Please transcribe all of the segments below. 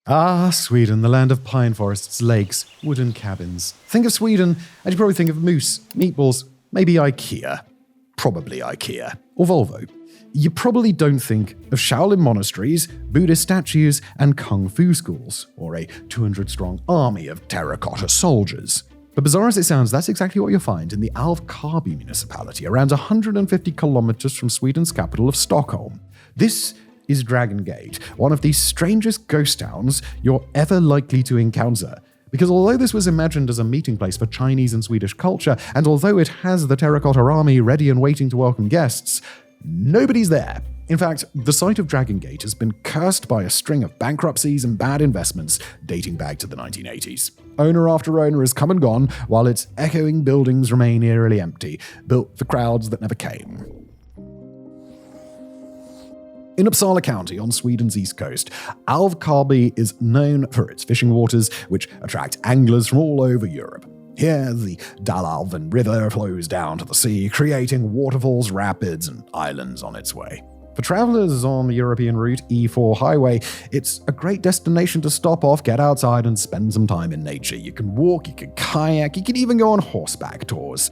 Ah, Sweden, the land of pine forests, lakes, wooden cabins. Think of Sweden, and you probably think of moose, meatballs, maybe IKEA. Probably IKEA. Or Volvo. You probably don't think of Shaolin monasteries, Buddhist statues, and kung fu schools, or a 200-strong army of terracotta soldiers. But bizarre as it sounds, that's exactly what you'll find in the Älvkarleby municipality, around 150 kilometers from Sweden's capital of Stockholm. This is Dragon Gate, one of the strangest ghost towns you're ever likely to encounter. Because although this was imagined as a meeting place for Chinese and Swedish culture, and although it has the terracotta army ready and waiting to welcome guests, nobody's there. In fact, the site of Dragon Gate has been cursed by a string of bankruptcies and bad investments dating back to the 1980s. Owner after owner has come and gone, while its echoing buildings remain eerily empty, built for crowds that never came. In Uppsala County on Sweden's east coast, Älvkarleby is known for its fishing waters, which attract anglers from all over Europe. Here, the Dal River flows down to the sea, creating waterfalls, rapids, and islands on its way. For travelers on the European route E4 highway, it's a great destination to stop off, get outside, and spend some time in nature. You can walk, you can kayak, you can even go on horseback tours.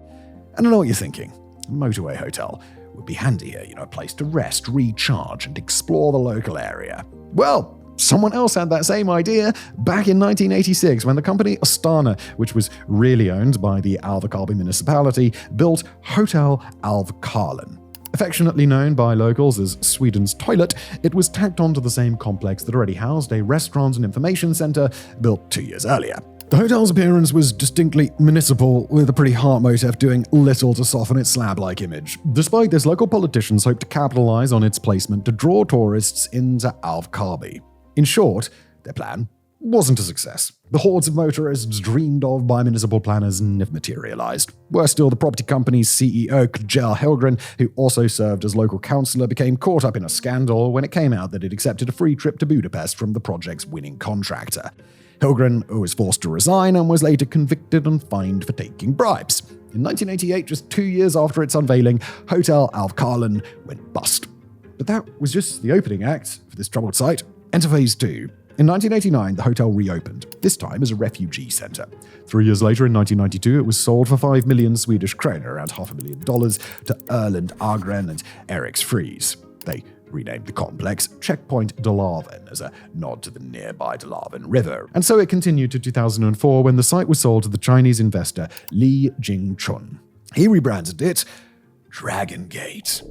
And I know what you're thinking. A motorway hotel would be handy here, a place to rest, recharge, and explore the local area. Well, someone else had that same idea back in 1986 when the company Astana, which was really owned by the Älvkarleby municipality, built Hotel Älvkarlen. Affectionately known by locals as Sweden's toilet, it was tacked onto the same complex that already housed a restaurant and information center built 2 years earlier. The hotel's appearance was distinctly municipal, with a pretty heart motif doing little to soften its slab-like image. Despite this, local politicians hoped to capitalize on its placement to draw tourists into Älvkarleby. In short, their plan wasn't a success. The hordes of motorists dreamed of by municipal planners never materialized. Worse still, the property company's CEO, Kjell Helgren, who also served as local councillor, became caught up in a scandal when it came out that it accepted a free trip to Budapest from the project's winning contractor. Helgren was forced to resign and was later convicted and fined for taking bribes. In 1988, just 2 years after its unveiling, Hotel Älvkarlen went bust. But that was just the opening act for this troubled site. Enter phase 2. In 1989, the hotel reopened, this time as a refugee center. 3 years later, in 1992, it was sold for 5 million Swedish kronor, around $500,000, to Erland Agren and Eriks Fries. They renamed the complex Checkpoint Dalarven as a nod to the nearby Dalarven River. And so it continued to 2004 when the site was sold to the Chinese investor Li Jingchun. He rebranded it Dragon Gate.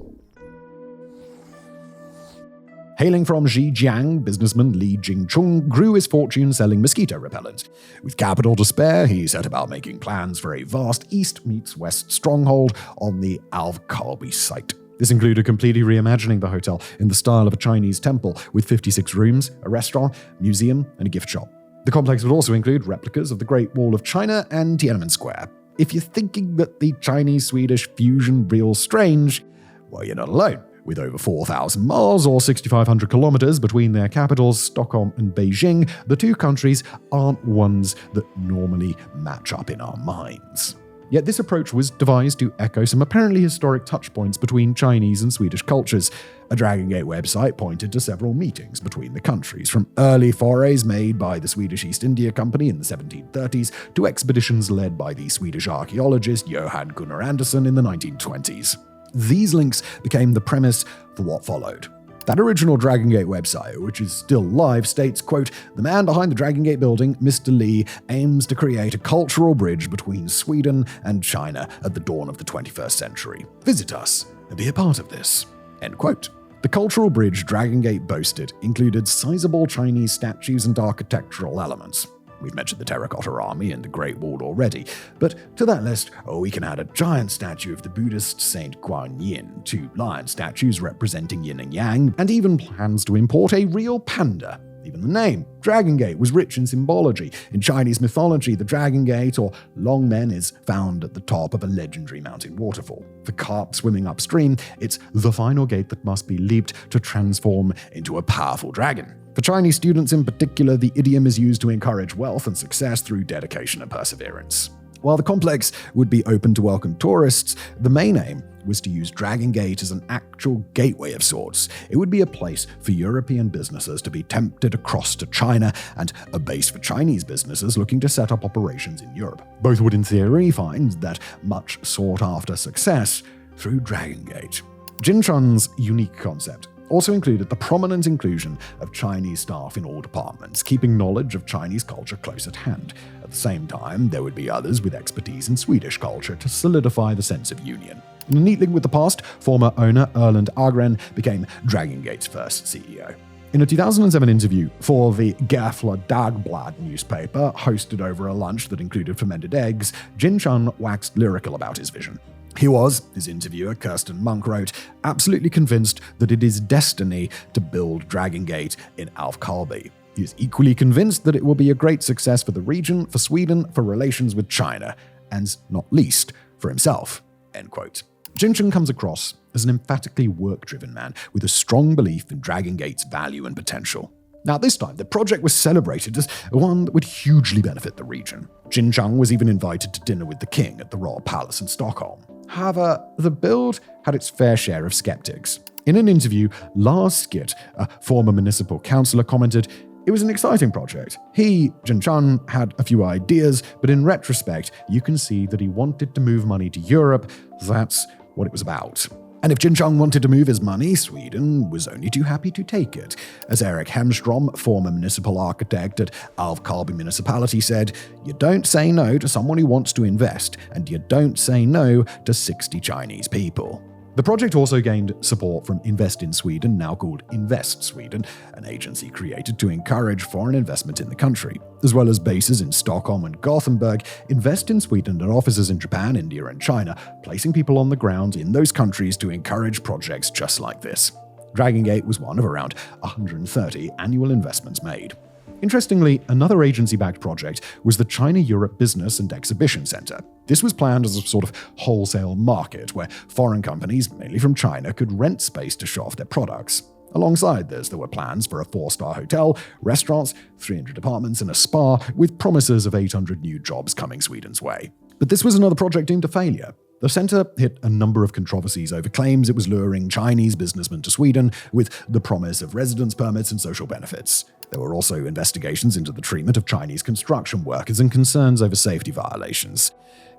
Hailing from Zhejiang, businessman Li Jingchun grew his fortune selling mosquito repellent. With capital to spare, he set about making plans for a vast east-meets-west stronghold on the Älvkarleby site. This included completely reimagining the hotel in the style of a Chinese temple, with 56 rooms, a restaurant, museum, and a gift shop. The complex would also include replicas of the Great Wall of China and Tiananmen Square. If you're thinking that the Chinese-Swedish fusion feels strange, well, you're not alone. With over 4,000 miles or 6,500 kilometers between their capitals, Stockholm and Beijing, the two countries aren't ones that normally match up in our minds. Yet this approach was devised to echo some apparently historic touchpoints between Chinese and Swedish cultures. A Dragon Gate website pointed to several meetings between the countries, from early forays made by the Swedish East India Company in the 1730s to expeditions led by the Swedish archaeologist Johan Gunnar Andersson in the 1920s. These links became the premise for what followed. That original Dragon Gate website, which is still live, states, quote, "The man behind the Dragon Gate building, Mr. Lee, aims to create a cultural bridge between Sweden and China at the dawn of the 21st century. Visit us and be a part of this." End quote. The cultural bridge Dragon Gate boasted included sizable Chinese statues and architectural elements. We've mentioned the terracotta army and the Great Wall already, but to that list, we can add a giant statue of the Buddhist Saint Kuan Yin, 2 lion statues representing yin and yang, and even plans to import a real panda. Even the name, Dragon Gate, was rich in symbology. In Chinese mythology, the Dragon Gate, or Longmen, is found at the top of a legendary mountain waterfall. For carp swimming upstream, it's the final gate that must be leaped to transform into a powerful dragon. For Chinese students in particular, the idiom is used to encourage wealth and success through dedication and perseverance. While the complex would be open to welcome tourists, the main aim was to use Dragon Gate as an actual gateway of sorts. It would be a place for European businesses to be tempted across to China and a base for Chinese businesses looking to set up operations in Europe. Both would in theory find that much sought-after success through Dragon Gate. Jingchun's unique concept also included the prominent inclusion of Chinese staff in all departments, keeping knowledge of Chinese culture close at hand. At the same time, there would be others with expertise in Swedish culture to solidify the sense of union. In a neat link with the past, former owner Erland Agren became Dragon Gate's first CEO. In a 2007 interview for the Gefle Dagblad newspaper, hosted over a lunch that included fermented eggs, Jingchun waxed lyrical about his vision. He was, his interviewer Kirsten Monk wrote, absolutely convinced that it is destiny to build Dragon Gate in Älvkarleby. He is equally convinced that it will be a great success for the region, for Sweden, for relations with China, and not least, for himself. End quote. Jingchun comes across as an emphatically work-driven man with a strong belief in Dragon Gate's value and potential. Now, this time, the project was celebrated as one that would hugely benefit the region. Jingchun was even invited to dinner with the king at the Royal Palace in Stockholm. However, the build had its fair share of skeptics. In an interview, Lars Skitt, a former municipal councillor, commented, "It was an exciting project. He, Jingchun, had a few ideas, but in retrospect, you can see that he wanted to move money to Europe. That's what it was about." And if Jingchun wanted to move his money, Sweden was only too happy to take it. As Erik Hemstrom, former municipal architect at Älvkarleby municipality, said, "You don't say no to someone who wants to invest, and you don't say no to 60 Chinese people." The project also gained support from Invest in Sweden, now called Invest Sweden, an agency created to encourage foreign investment in the country. As well as bases in Stockholm and Gothenburg, Invest in Sweden had offices in Japan, India, and China, placing people on the ground in those countries to encourage projects just like this. Dragon Gate was one of around 130 annual investments made. Interestingly, another agency-backed project was the China-Europe Business and Exhibition Center. This was planned as a sort of wholesale market where foreign companies, mainly from China, could rent space to show off their products. Alongside this, there were plans for a 4-star hotel, restaurants, 300 apartments, and a spa, with promises of 800 new jobs coming Sweden's way. But this was another project doomed to failure. The center hit a number of controversies over claims it was luring Chinese businessmen to Sweden with the promise of residence permits and social benefits. There were also investigations into the treatment of Chinese construction workers and concerns over safety violations.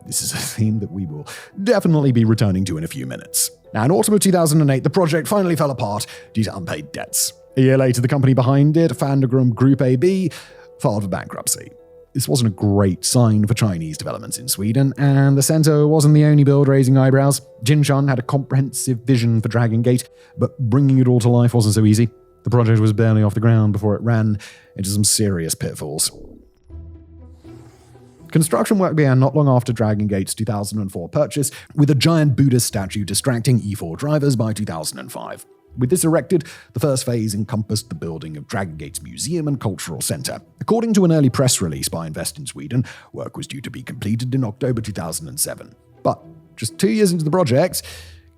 This is a theme that we will definitely be returning to in a few minutes. Now, in autumn of 2008, the project finally fell apart due to unpaid debts. A year later, the company behind it, Fandegrum Group AB, filed for bankruptcy. This wasn't a great sign for Chinese developments in Sweden, and the center wasn't the only build raising eyebrows. Jingchun had a comprehensive vision for Dragon Gate, but bringing it all to life wasn't so easy. The project was barely off the ground before it ran into some serious pitfalls. Construction work began not long after Dragon Gate's 2004 purchase, with a giant Buddhist statue distracting E4 drivers by 2005. With this erected, the first phase encompassed the building of Dragon Gate's museum and cultural center. According to an early press release by Invest in Sweden, work was due to be completed in October 2007. But just 2 years into the project,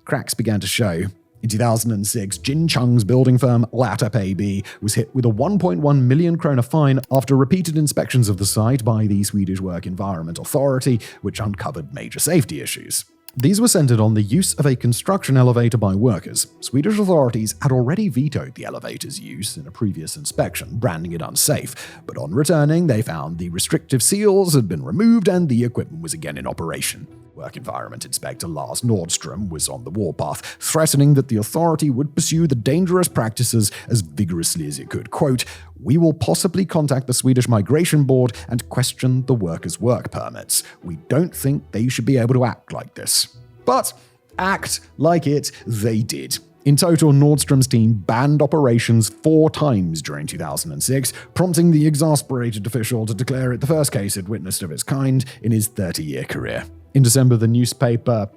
cracks began to show. In 2006, Jingchun's building firm Latap AB was hit with a 1.1 million krona fine after repeated inspections of the site by the Swedish Work Environment Authority, which uncovered major safety issues. These were centered on the use of a construction elevator by workers. Swedish authorities had already vetoed the elevator's use in a previous inspection, branding it unsafe, but on returning, they found the restrictive seals had been removed and the equipment was again in operation. Work Environment Inspector Lars Nordstrom was on the warpath, threatening that the authority would pursue the dangerous practices as vigorously as it could. Quote, "We will possibly contact the Swedish Migration Board and question the workers' work permits. We don't think they should be able to act like this." But act like it they did. In total, Nordstrom's team banned operations 4 times during 2006, prompting the exasperated official to declare it the first case it witnessed of its kind in his 30-year career. In December, the newspaper...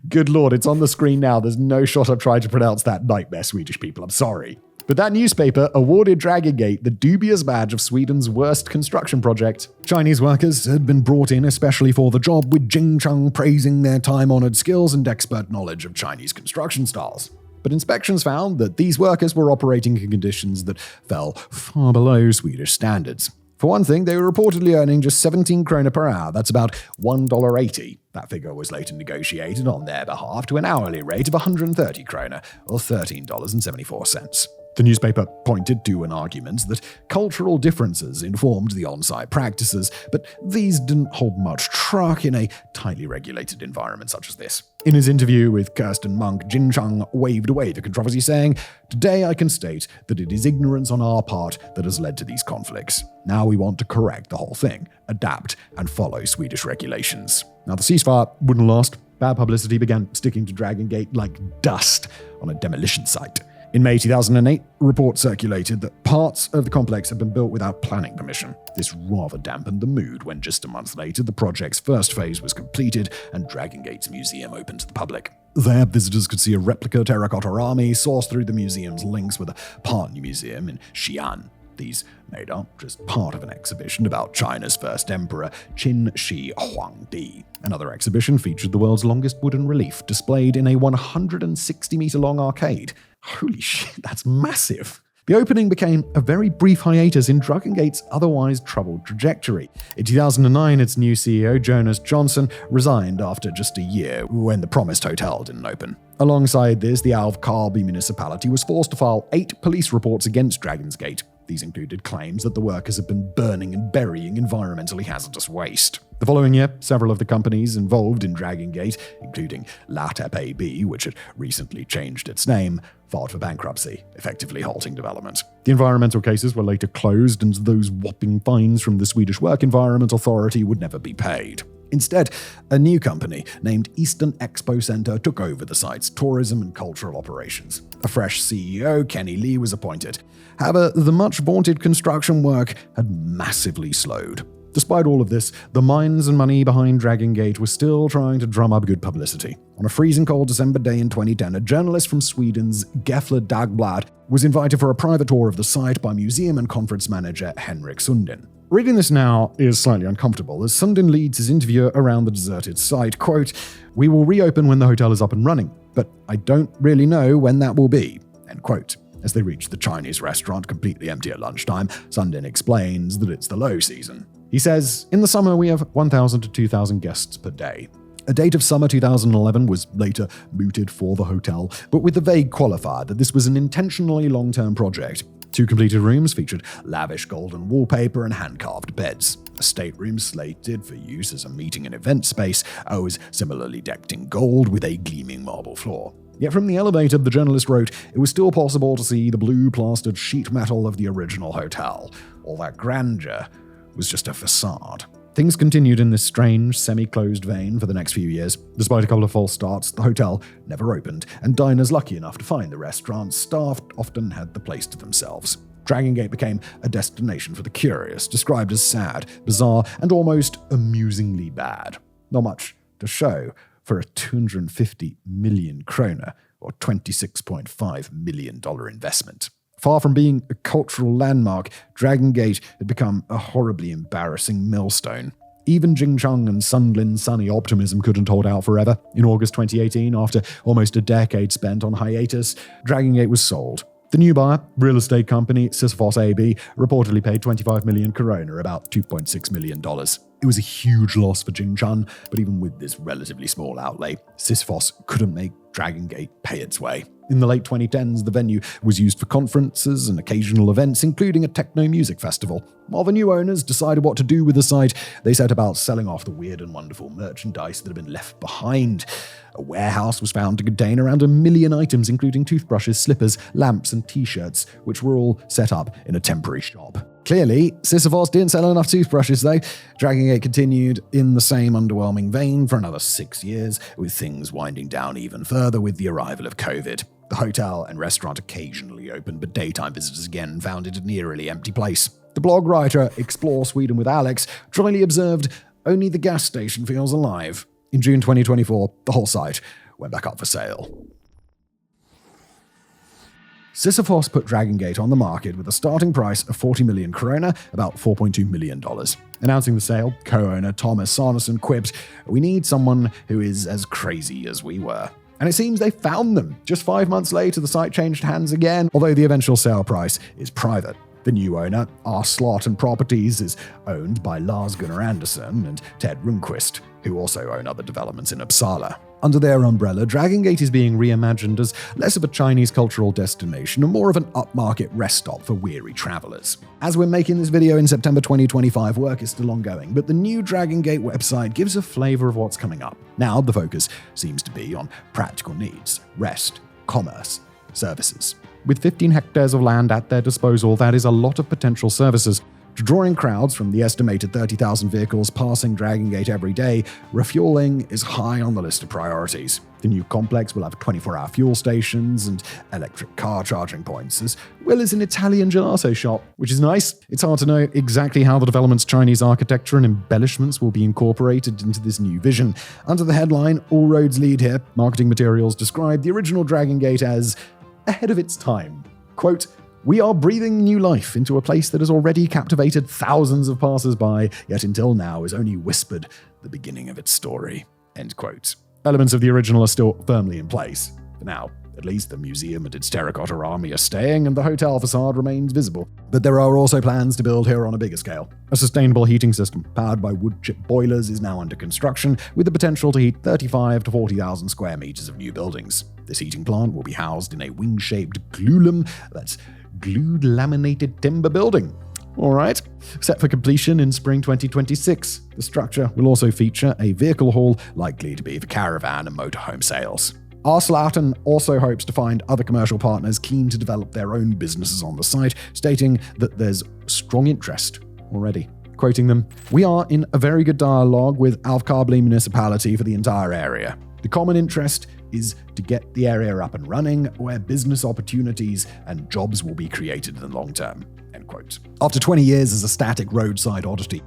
Good lord, it's on the screen now. There's no shot I've tried to pronounce that nightmare, Swedish people. I'm sorry. But that newspaper awarded Dragon Gate the dubious badge of Sweden's worst construction project. Chinese workers had been brought in especially for the job, with Jingchun praising their time-honored skills and expert knowledge of Chinese construction styles. But inspections found that these workers were operating in conditions that fell far below Swedish standards. For one thing, they were reportedly earning just 17 kroner per hour. That's about $1.80. That figure was later negotiated on their behalf to an hourly rate of 130 kroner, or $13.74. The newspaper pointed to an argument that cultural differences informed the on-site practices, but these didn't hold much truck in a tightly regulated environment such as this. In his interview with Kirsten Monk, Jingchun waved away the controversy, saying, "Today I can state that it is ignorance on our part that has led to these conflicts. Now we want to correct the whole thing, adapt, and follow Swedish regulations." Now the ceasefire wouldn't last. Bad publicity began sticking to Dragon Gate like dust on a demolition site. In May 2008, reports circulated that parts of the complex had been built without planning permission. This rather dampened the mood when just a month later the project's first phase was completed and Dragon Gate's museum opened to the public. There, visitors could see a replica terracotta army sourced through the museum's links with a partner museum in Xi'an. These made up just part of an exhibition about China's first emperor, Qin Shi Huangdi. Another exhibition featured the world's longest wooden relief displayed in a 160-meter-long arcade. Holy shit, that's massive. The opening became a very brief hiatus in Dragon Gate's otherwise troubled trajectory. In 2009, its new CEO, Jonas Johnson, resigned after just a year when the promised hotel didn't open. Alongside this, the Älvkarleby municipality was forced to file 8 police reports against Dragon's Gate. These included claims that the workers had been burning and burying environmentally hazardous waste. The following year, several of the companies involved in Dragon Gate, including Latep AB, which had recently changed its name, filed for bankruptcy, effectively halting development. The environmental cases were later closed, and those whopping fines from the Swedish Work Environment Authority would never be paid. Instead, a new company named Eastern Expo Center took over the site's tourism and cultural operations. A fresh CEO, Kenny Lee, was appointed. However, the much-vaunted construction work had massively slowed. Despite all of this, the minds and money behind Dragon Gate were still trying to drum up good publicity. On a freezing cold December day in 2010, a journalist from Sweden's Gefle Dagblad was invited for a private tour of the site by museum and conference manager Henrik Sundin. Reading this now is slightly uncomfortable, as Sundin leads his interviewer around the deserted site. Quote, "We will reopen when the hotel is up and running, but I don't really know when that will be." End quote. As they reach the Chinese restaurant, completely empty at lunchtime, Sundin explains that it's the low season. He says, "In the summer we have 1,000 to 2,000 guests per day." A date of summer 2011 was later mooted for the hotel, but with the vague qualifier that this was an intentionally long-term project. 2 completed rooms featured lavish golden wallpaper and hand-carved beds. A stateroom slated for use as a meeting and event space was similarly decked in gold with a gleaming marble floor. Yet from the elevator, the journalist wrote, it was still possible to see the blue-plastered sheet metal of the original hotel. All that grandeur was just a facade. Things continued in this strange, semi-closed vein for the next few years. Despite a couple of false starts, the hotel never opened, and diners lucky enough to find the restaurant's staff often had the place to themselves. Dragon Gate became a destination for the curious, described as sad, bizarre, and almost amusingly bad. Not much to show for a 250 million kroner, or $26.5 million investment. Far from being a cultural landmark, Dragon Gate had become a horribly embarrassing millstone. Even Jingchun and Sundlin's sunny optimism couldn't hold out forever. In August 2018, after almost a decade spent on hiatus, Dragon Gate was sold. The new buyer, real estate company Sisyphos AB, reportedly paid 25 million korona, about $2.6 million. It was a huge loss for Jingchun, but even with this relatively small outlay, Sisyphos couldn't make Dragon Gate pay its way. In the late 2010s, the venue was used for conferences and occasional events, including a techno music festival. While the new owners decided what to do with the site, they set about selling off the weird and wonderful merchandise that had been left behind. A warehouse was found to contain around 1 million items, including toothbrushes, slippers, lamps, and t-shirts, which were all set up in a temporary shop. Clearly, Sisyphos didn't sell enough toothbrushes, though. Dragon Gate continued in the same underwhelming vein for another 6 years, with things winding down even further with the arrival of COVID. The hotel and restaurant occasionally opened, but daytime visitors again found it an eerily empty place. The blog writer Explore Sweden with Alex dryly observed, "Only the gas station feels alive." In June 2024, the whole site went back up for sale. Sisyphos put Dragon Gate on the market with a starting price of 40 million krona, about $4.2 million. Announcing the sale, co-owner Thomas Sarnason quipped, "We need someone who is as crazy as we were." And it seems they found them. Just 5 months later, the site changed hands again, although the eventual sale price is private. The new owner, Slot and Properties, is owned by Lars Gunnar Andersson and Ted Rundqvist, who also own other developments in Uppsala. Under their umbrella, Dragon Gate is being reimagined as less of a Chinese cultural destination and more of an upmarket rest stop for weary travelers. As we're making this video in September 2025, work is still ongoing, but the new Dragon Gate website gives a flavor of what's coming up. Now, the focus seems to be on practical needs, rest, commerce, services. With 15 hectares of land at their disposal, that is a lot of potential services. Drawing crowds from the estimated 30,000 vehicles passing Dragon Gate every day, refueling is high on the list of priorities. The new complex will have 24-hour fuel stations and electric car charging points, as well as an Italian gelato shop, which is nice. It's hard to know exactly how the development's Chinese architecture and embellishments will be incorporated into this new vision. Under the headline, "All Roads Lead Here," marketing materials describe the original Dragon Gate as ahead of its time. Quote, "We are breathing new life into a place that has already captivated thousands of passers-by, yet until now has only whispered the beginning of its story." End quote. Elements of the original are still firmly in place. For now, at least, the museum and its terracotta army are staying, and the hotel facade remains visible. But there are also plans to build here on a bigger scale. A sustainable heating system powered by wood chip boilers is now under construction, with the potential to heat 35 to 40,000 square meters of new buildings. This heating plant will be housed in a wing-shaped glulam, that's glued laminated timber building. Alright. Set for completion in spring 2026, the structure will also feature a vehicle hall, likely to be for caravan and motorhome sales. Arslauten also hopes to find other commercial partners keen to develop their own businesses on the site, stating that there's strong interest already. Quoting them, "We are in a very good dialogue with Älvkarleby municipality for the entire area. The common interest is to get the area up and running, where business opportunities and jobs will be created in the long term." End quote. After 20 years as a static roadside oddity,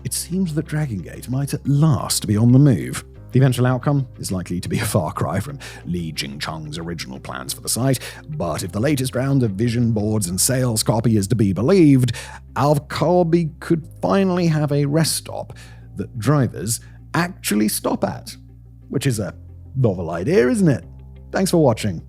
it seems that Dragon Gate might at last be on the move. The eventual outcome is likely to be a far cry from Li Jingchun's original plans for the site, but if the latest round of vision boards and sales copy is to be believed, Älvkarleby could finally have a rest stop that drivers actually stop at. Which is a novel idea, isn't it? Thanks for watching.